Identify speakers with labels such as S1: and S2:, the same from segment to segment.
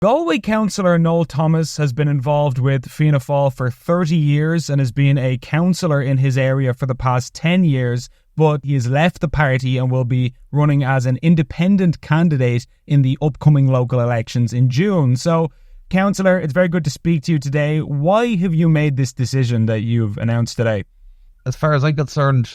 S1: Galway Councillor Noel Thomas has been involved with Fianna Fáil for 30 years and has been a councillor in his area for the past 10 years, but he has left the party and will be running as an independent candidate in the upcoming local elections in June. So, Councillor, it's very good to speak to you today. Why have you made this decision that you've announced today?
S2: As far as I'm concerned,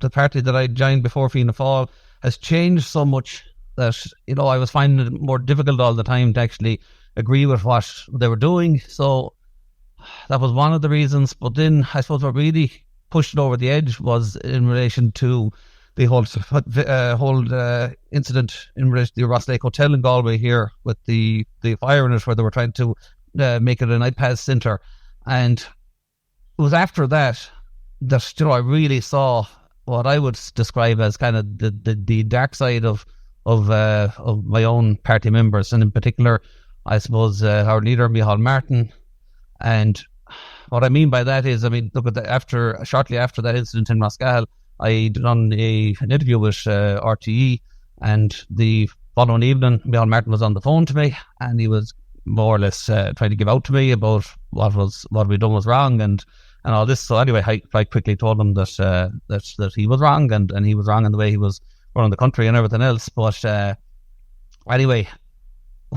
S2: the party that I joined before Fianna Fáil has changed so much that, I was finding it more difficult all the time to actually agree with what they were doing. So that was one of the reasons. But then I suppose what really pushed it over the edge was in relation to the whole incident in relation to the Ross Lake Hotel in Galway here with the fire in it, where they were trying to make it an iPad centre. And it was after that I really saw what I would describe as kind of the dark side of my own party members, and in particular, I suppose our leader Micheál Martin. And what I mean by that is, shortly after that incident in Rascal, I did an interview with RTE, and the following evening, Micheál Martin was on the phone to me, and he was more or less trying to give out to me about what we'd done was wrong and all this. So anyway, I quickly told him that he was wrong, and he was wrong in the way he was running the country and everything else. But anyway,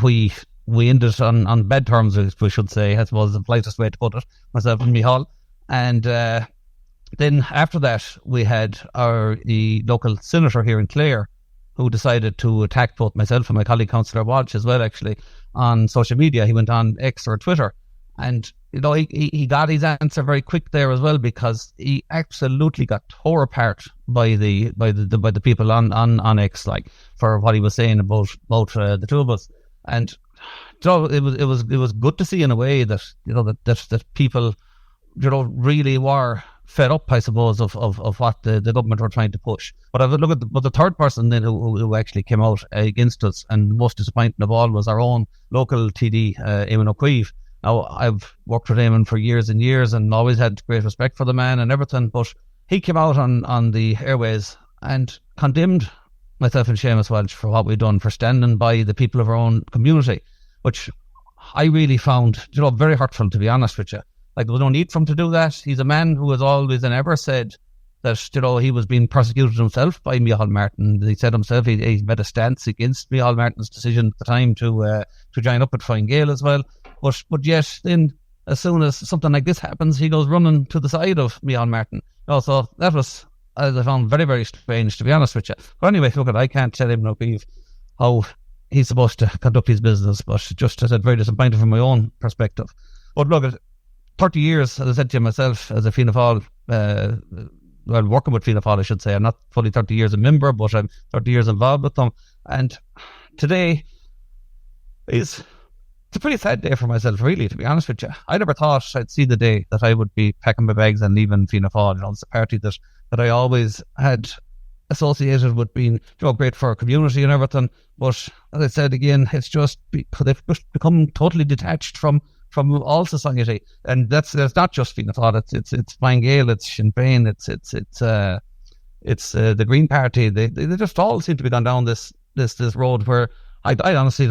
S2: we ended on bad terms, we should say, I suppose the politest way to put it, myself and Micheál. And then after that, we had the local senator here in Clare, who decided to attack both myself and my colleague Councillor Walsh as well, actually, on social media. He went on X or Twitter, and he got his answer very quick there as well, because he absolutely got tore apart by the people on X, like, for what he was saying about the two of us. And it was good to see in a way that that people really were fed up, I suppose, of what the government were trying to push. But I would look at the third person then who actually came out against us, and most disappointing of all was our own local TD, Eamon O'Keefe. Now, I've worked with Eamon for years and years and always had great respect for the man and everything, but he came out on the airways and condemned myself and Seamus Welch for what we'd done, for standing by the people of our own community, which I really found, very hurtful, to be honest with you. Like, there was no need for him to do that. He's a man who has always and ever said that, he was being persecuted himself by Micheál Martin. He said himself he made a stance against Micheál Martin's decision at the time to join up with Fine Gael as well. But yet, then, as soon as something like this happens, he goes running to the side of Micheál Martin. So that was, as I found, very, very strange, to be honest with you. But anyway, look, I can't tell him, how he's supposed to conduct his business, but just as I said, very disappointed from my own perspective. But look, 30 years, as I said to you myself, as a Fianna Fáil, working with Fianna Fáil, I should say. I'm not fully 30 years a member, but I'm 30 years involved with them. And today it's a pretty sad day for myself, really, to be honest with you. I never thought I'd see the day that I would be packing my bags and leaving Fianna Fáil. It's a party that I always had associated with being, great for our community and everything. But as I said again, they've just become totally detached from all society, and that's not just Fianna Fáil. It's Fine Gael, it's Sinn Féin, it's the Green Party. They just all seem to be gone down this road where I honestly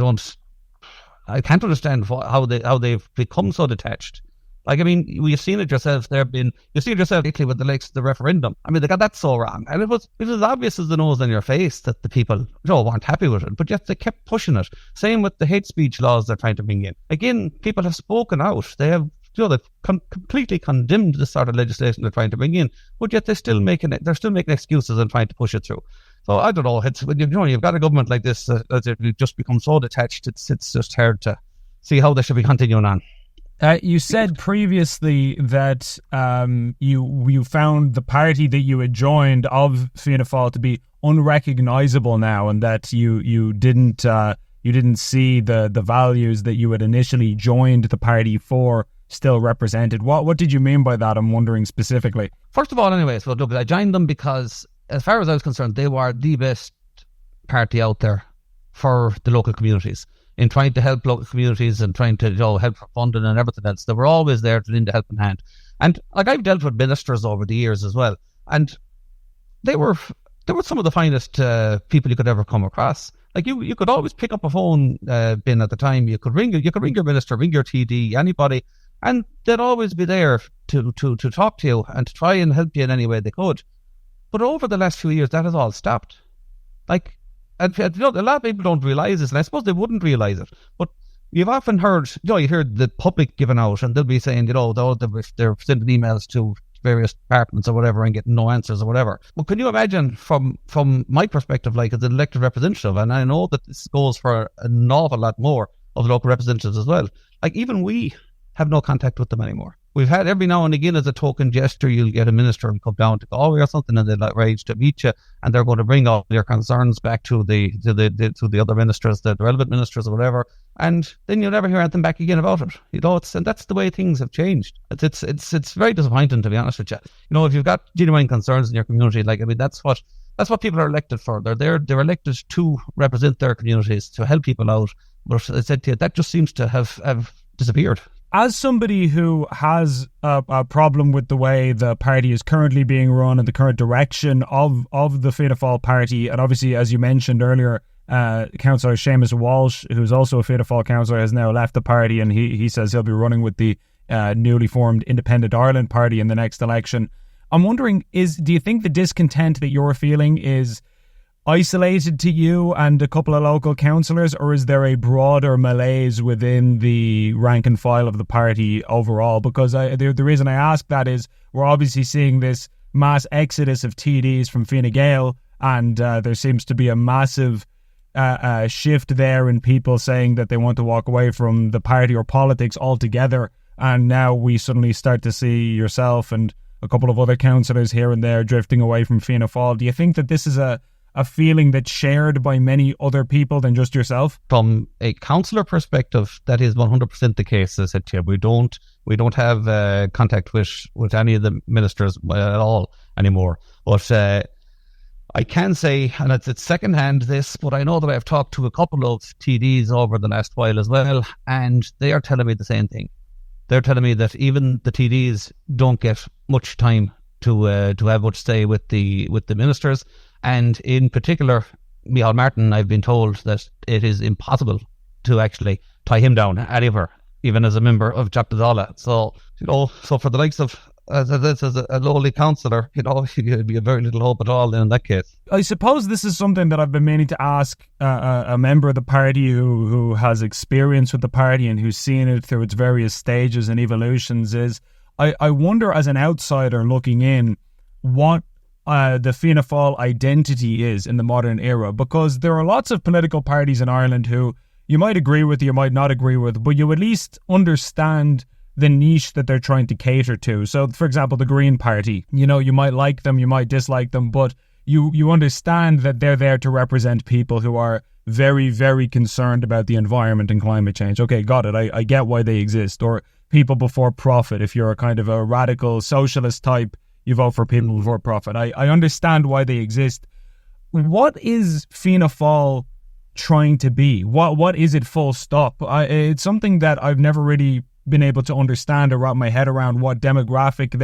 S2: can't understand how they've become so detached. Like, you've seen it yourself. You've seen it yourself lately with the likes of the referendum. They got that so wrong, and it was obvious as the nose on your face that the people weren't happy with it, but yet they kept pushing it. Same with the hate speech laws they're trying to bring in. Again, people have spoken out. They have they've completely condemned the sort of legislation they're trying to bring in, but yet they're still making excuses and trying to push it through. So I don't know. It's when you've got a government like this that just become so detached. It's just hard to see how they should be continuing on.
S1: You said previously that you found the party that you had joined of Fianna Fáil to be unrecognisable now, and that you didn't see the values that you had initially joined the party for still represented. What did you mean by that? I'm wondering specifically.
S2: First of all, anyway, so look, I joined them because, as far as I was concerned, they were the best party out there for the local communities, in trying to help local communities and trying to help for funding and everything else. They were always there to lend a helping hand. And I've dealt with ministers over the years as well, and they were they were some of the finest people you could ever come across. Like you could always pick up a phone, Ben, at the time. You could ring your minister, ring your TD, anybody, and they'd always be there to talk to you and to try and help you in any way they could. But over the last few years, that has all stopped. Like, and a lot of people don't realise this, and I suppose they wouldn't realise it. But you've often heard, you hear the public giving out, and they'll be saying, they're sending emails to various departments or whatever and getting no answers or whatever. Well, can you imagine from my perspective, like as an elected representative, and I know that this goes for an awful lot more of local representatives as well. Like even we have no contact with them anymore. We've had every now and again as a token gesture, you'll get a minister and come down to Galway or something, and they'll arrange to meet you, and they're going to bring all your concerns back to the other ministers, the relevant ministers or whatever, and then you'll never hear anything back again about it. And that's the way things have changed. It's very disappointing, to be honest with you. If you've got genuine concerns in your community, that's what people are elected for. They're elected to represent their communities, to help people out. But as I said to you, that just seems to have disappeared.
S1: As somebody who has a problem with the way the party is currently being run and the current direction of the Fianna Fáil party, and obviously, as you mentioned earlier, Councillor Seamus Walsh, who's also a Fianna Fáil councillor, has now left the party, and he says he'll be running with the newly formed Independent Ireland party in the next election. I'm wondering, do you think the discontent that you're feeling is isolated to you and a couple of local councillors, or is there a broader malaise within the rank and file of the party overall? Because the reason I ask that is we're obviously seeing this mass exodus of TDs from Fine Gael, and there seems to be a massive shift there in people saying that they want to walk away from the party or politics altogether, and now we suddenly start to see yourself and a couple of other councillors here and there drifting away from Fianna Fáil. Do you think that this is a feeling that's shared by many other people than just yourself?
S2: From a councillor perspective, that is 100% the case. As I said to you, we don't have contact with any of the ministers at all anymore. But I can say, and it's secondhand this, but I know that I've talked to a couple of TDs over the last while as well, and they are telling me the same thing. They're telling me that even the TDs don't get much time to have much say with the ministers. And in particular, Micheál Martin, I've been told that it is impossible to actually tie him down anywhere, even as a member of Jachtadala. So, so for the likes of as a lowly councillor, it'd be a very little hope at all in that case.
S1: I suppose this is something that I've been meaning to ask a member of the party who has experience with the party and who's seen it through its various stages and evolutions is, I wonder as an outsider looking in, what the Fianna Fáil identity is in the modern era, because there are lots of political parties in Ireland who you might agree with, you might not agree with, but you at least understand the niche that they're trying to cater to. So, for example, the Green Party, you might like them, you might dislike them, but you understand that they're there to represent people who are very, very concerned about the environment and climate change. Okay, got it. I get why they exist. Or people before profit. If you're a kind of a radical socialist type, you vote for people before profit. I understand why they exist. What is Fianna Fáil trying to be? What is it full stop? It's something that I've never really been able to understand or wrap my head around what demographic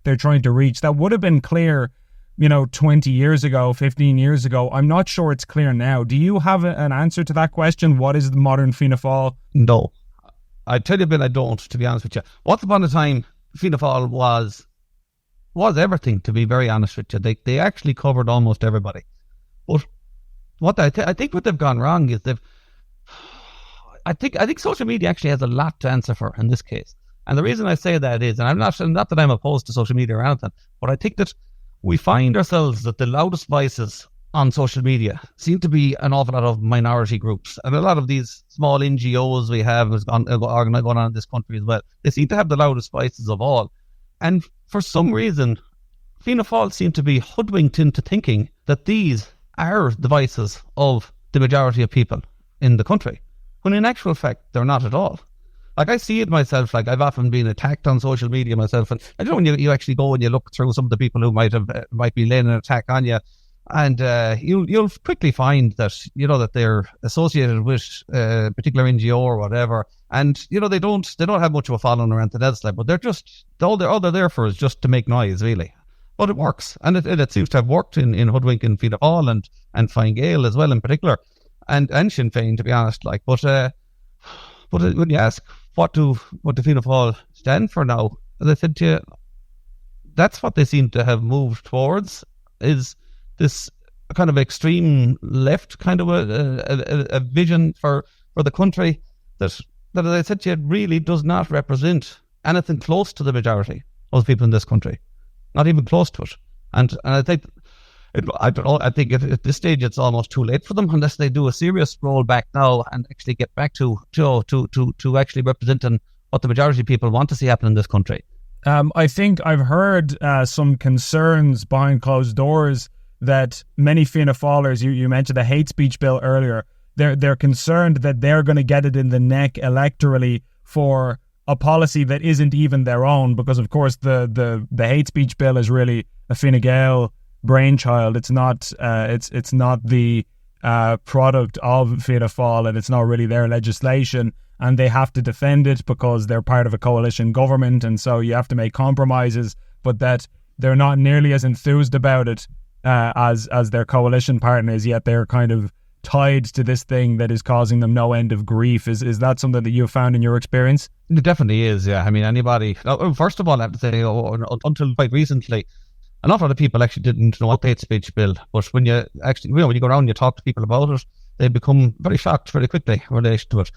S1: they're trying to reach. That would have been clear, 20 years ago, 15 years ago. I'm not sure it's clear now. Do you have an answer to that question? What is the modern Fianna Fáil?
S2: No. I tell you, Ben, I don't, to be honest with you. Once upon a time, Fianna Fáil was everything, to be very honest with you. They actually covered almost everybody. But what I think what they've gone wrong is I think social media actually has a lot to answer for in this case. And the reason I say that is, and I'm not that I'm opposed to social media or anything, but I think that we find ourselves that the loudest voices on social media seem to be an awful lot of minority groups. And a lot of these small NGOs we have going on in this country as well, they seem to have the loudest voices of all. And for some reason, Fianna Fáil seem to be hoodwinked into thinking that these are the voices of the majority of people in the country, when in actual fact, they're not at all. Like, I see it myself, like I've often been attacked on social media myself, and I don't know, when you actually go and you look through some of the people who might be laying an attack on you, and you'll quickly find that, that they're associated with a particular NGO or whatever, and, they don't have much of a following or anything else, like, but they're just, all they're there for is just to make noise, really. But it works, and it seems to have worked in hoodwinking Fianna Fáil and Fine Gael as well in particular, and Sinn Féin, to be honest. Like, but when you ask what do Fianna Fáil stand for now, as I said to you, that's what they seem to have moved towards, is this kind of extreme left kind of a vision for the country that, as I said to you, really does not represent anything close to the majority of the people in this country. Not even close to it. And I think, I don't know, I think at this stage it's almost too late for them unless they do a serious rollback now and actually get back to actually representing what the majority of people want to see happen in this country.
S1: I think I've heard some concerns behind closed doors that many Fianna Fáilers, you mentioned the hate speech bill earlier, they're concerned that they're going to get it in the neck electorally for a policy that isn't even their own, because of course the hate speech bill is really a Fine Gael brainchild. It's not it's not the product of Fianna Fáil, and it's not really their legislation, and they have to defend it because they're part of a coalition government, and so you have to make compromises, but that they're not nearly as enthused about it as their coalition partners, yet they're kind of tied to this thing that is causing them no end of grief. Is that something that you've found in your experience?
S2: It definitely is, yeah. I mean, anybody... First of all, I have to say, until quite recently, a lot of the people actually didn't know what the hate speech bill, but when you actually, when you go around and you talk to people about it, they become very shocked very quickly in relation to it.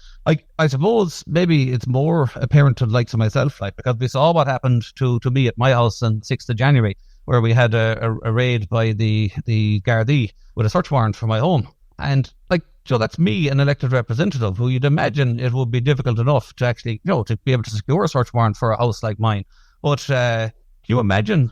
S2: I suppose maybe it's more apparent to the likes of myself, like, because we saw what happened to me at my house on 6th of January, where we had a raid by the Gardaí with a search warrant for my home. And, like, Joe, that's me, an elected representative, who you'd imagine it would be difficult enough to actually, to be able to secure a search warrant for a house like mine. But can you imagine,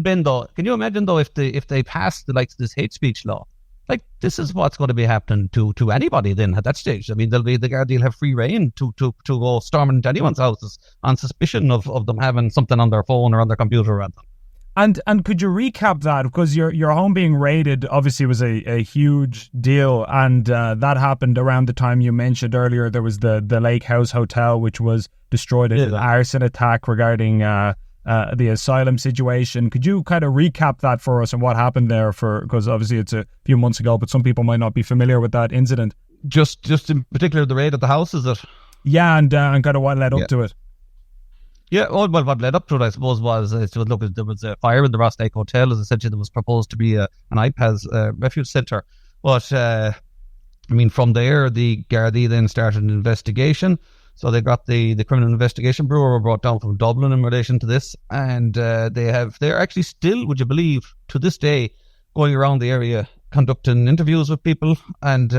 S2: Ben, though, if they passed this hate speech law? Like, this is what's going to be happening to anybody then at that stage. I mean, the Gardaí will have free reign to go storming into anyone's houses on suspicion of them having something on their phone or on their computer rather.
S1: And could you recap that? Because your home being raided obviously was a huge deal, and that happened around the time you mentioned earlier. There was the Lake House Hotel, which was destroyed in an arson attack regarding the asylum situation. Could you kind of recap that for us and what happened there? Because obviously it's a few months ago, but some people might not be familiar with that incident.
S2: Just in particular, the raid at the house, is it?
S1: Yeah, and kind of what led up to it.
S2: Yeah, well, what led up to it, I suppose, was there was a fire in the Ross Lake Hotel, as essentially there was proposed to be an IPAS refuge centre. But, I mean, from there, the Gardaí then started an investigation. So they got the Criminal Investigation Bureau brought down from Dublin in relation to this. And they're actually still, would you believe, to this day, going around the area, conducting interviews with people and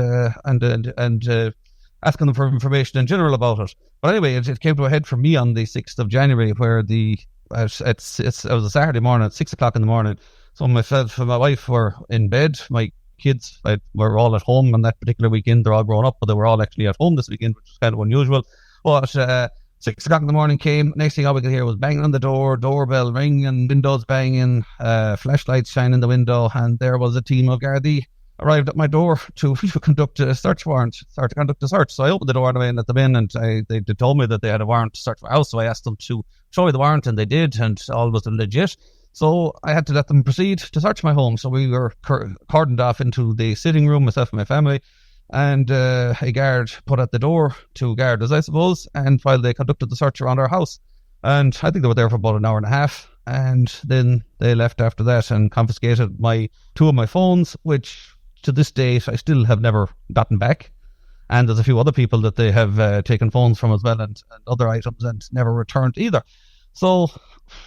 S2: asking them for information in general about it. But anyway, it came to a head for me on the 6th of January, where it was a Saturday morning at 6 o'clock in the morning. So myself and my wife were in bed. My kids were all at home on that particular weekend. They're all grown up, but they were all actually at home this weekend, which was kind of unusual. But 6 o'clock in the morning came. Next thing all we could hear was banging on the door, doorbell ringing, windows banging, flashlights shining in the window, and there was a team of Gardaí arrived at my door to conduct a search warrant, to conduct a search. So I opened the door and let them in, and they told me that they had a warrant to search my house. So I asked them to show me the warrant, and they did, and all was legit. So I had to let them proceed to search my home. So we were cordoned off into the sitting room, myself and my family, and a guard put at the door, 2 guards, I suppose, and while they conducted the search around our house. And I think they were there for about an hour and a half, and then they left after that and confiscated 2 of my phones, which to this date I still have never gotten back. And there's a few other people that they have taken phones from as well, and other items, and never returned either. So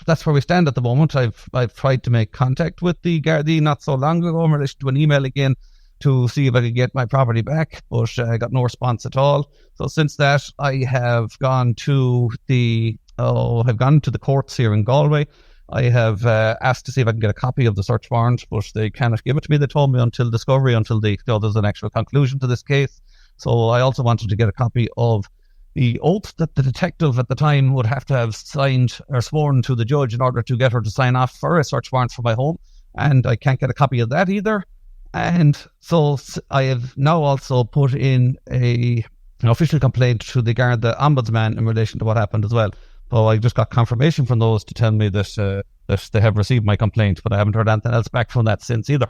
S2: that's where we stand at the moment. I've tried to make contact with the Gardaí not so long ago in relation to an email again to see if I could get my property back, but I got no response at all. So since that, I have gone to the courts here in Galway. I have asked to see if I can get a copy of the search warrant, but they cannot give it to me. They told me until discovery, until there's an actual conclusion to this case. So I also wanted to get a copy of the oath that the detective at the time would have to have signed or sworn to the judge in order to get her to sign off for a search warrant for my home. And I can't get a copy of that either. And so I have now also put in an official complaint to the Garda Ombudsman in relation to what happened as well. So I just got confirmation from those to tell me that that they have received my complaint, but I haven't heard anything else back from that since either.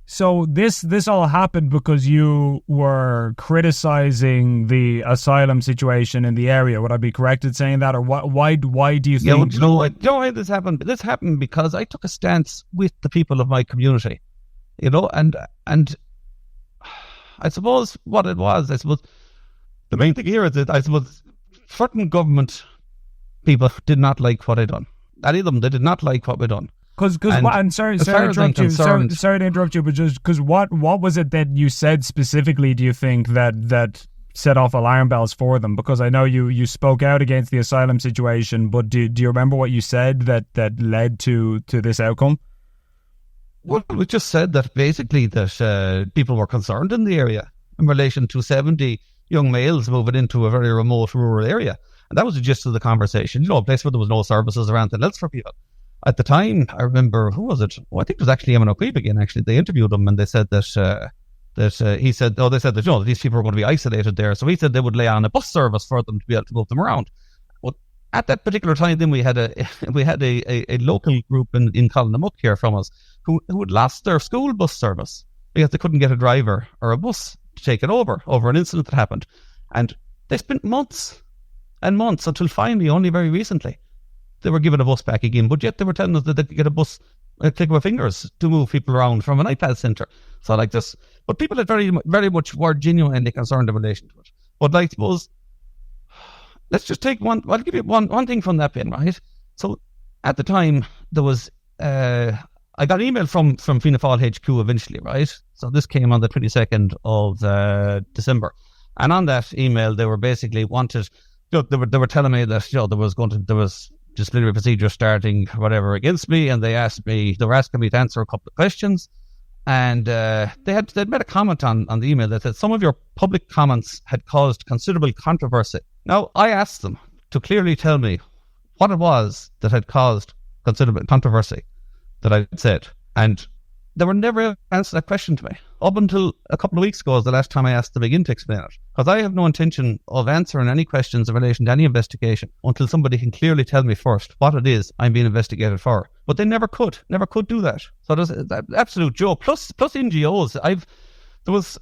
S1: So this all happened because you were criticising the asylum situation in the area. Would I be correct in saying that, or why do you think?
S2: You know why this happened? This happened because I took a stance with the people of my community, and I suppose what it was. I suppose the main thing here is that I suppose certain government people did not like what I done. Any of them, they did not like what we done.
S1: And sorry to interrupt you, but just because what was it that you said specifically, do you think, that set off alarm bells for them? Because I know you spoke out against the asylum situation, but do you remember what you said that led to this outcome?
S2: Well, we just said that basically that people were concerned in the area in relation to 70 young males moving into a very remote rural area. And that was the gist of the conversation. A place where there was no services or anything else for people. At the time, I remember, who was it? Well, I think it was actually Eamon O'Keefe again, actually. They interviewed him and they said that he said, they said that, these people were going to be isolated there. So he said they would lay on a bus service for them to be able to move them around. Well, at that particular time, then we had a local group in Colinamuck here from us who had lost their school bus service because they couldn't get a driver or a bus to take it over an incident that happened. And they spent months and months until finally, only very recently, they were given a bus back again, but yet they were telling us that they could get a bus a click of a fingers to move people around from an iPad centre. So like this, but people had very, very much were genuinely concerned in relation to it. But I suppose, let's just take one. I'll give you one thing from that bin, right? So at the time there was, I got an email from Fianna Fáil HQ eventually, right? So this came on the 22nd of December, and on that email they were basically wanted. They were telling me that there was disciplinary procedure starting whatever against me, and they were asking me to answer a couple of questions, and they'd made a comment on the email that said some of your public comments had caused considerable controversy. Now I asked them to clearly tell me what it was that had caused considerable controversy that I said, and they were never able to answer that question to me. Up until a couple of weeks ago is the last time I asked them again to explain it. Because I have no intention of answering any questions in relation to any investigation until somebody can clearly tell me first what it is I'm being investigated for. But they never could do that. So there's an absolute joke. Plus NGOs. There was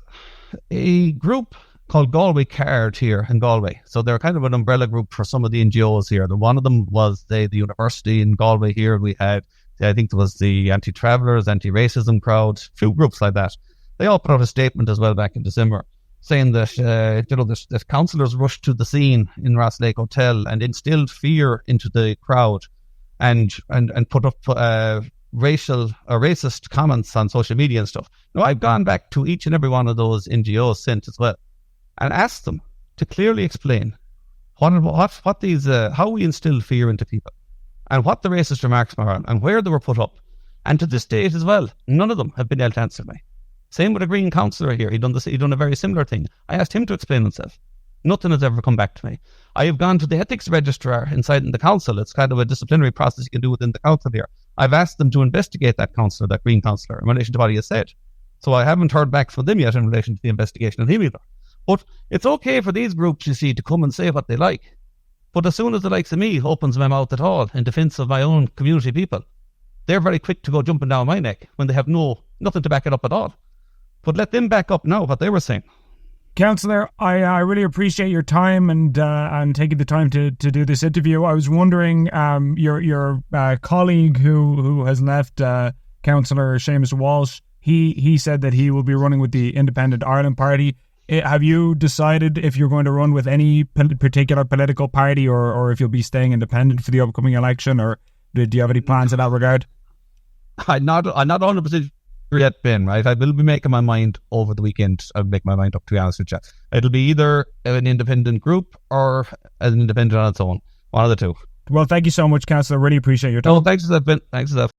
S2: a group called Galway Card here in Galway. So they're kind of an umbrella group for some of the NGOs here. One of them was the university in Galway here. We had, I think there was the anti-travellers, anti-racism crowd, a few groups like that. They all put out a statement as well back in December saying that that councillors rushed to the scene in Ross Lake Hotel and instilled fear into the crowd and put up racial or racist comments on social media and stuff. Now I've gone back to each and every one of those NGOs since as well and asked them to clearly explain what these how we instilled fear into people and what the racist remarks were and where they were put up. And to this date as well, none of them have been able to answer me. Same with a Green councillor here. He done a very similar thing. I asked him to explain himself. Nothing has ever come back to me. I have gone to the ethics registrar inside in the council. It's kind of a disciplinary process you can do within the council here. I've asked them to investigate that councillor, that Green councillor, in relation to what he has said. So I haven't heard back from them yet in relation to the investigation of him either. But it's okay for these groups, you see, to come and say what they like. But as soon as the likes of me opens my mouth at all in defence of my own community people, they're very quick to go jumping down my neck when they have nothing to back it up at all. But let them back up now what they were saying.
S1: Councillor, I really appreciate your time and taking the time to do this interview. I was wondering, your colleague who has left, Councillor Seamus Walsh, he said that he will be running with the Independent Ireland Party. Have you decided if you're going to run with any particular political party or if you'll be staying independent for the upcoming election, or do you have any plans in that regard?
S2: I'm not 100% yet, Ben, right? I will be making my mind over the weekend. I'll make my mind up, to be honest with you. It'll be either an independent group or an independent on its own. One of the two.
S1: Well, thank you so much, Councillor. Really appreciate your time.
S2: Oh, thanks for that, Ben. Thanks for that.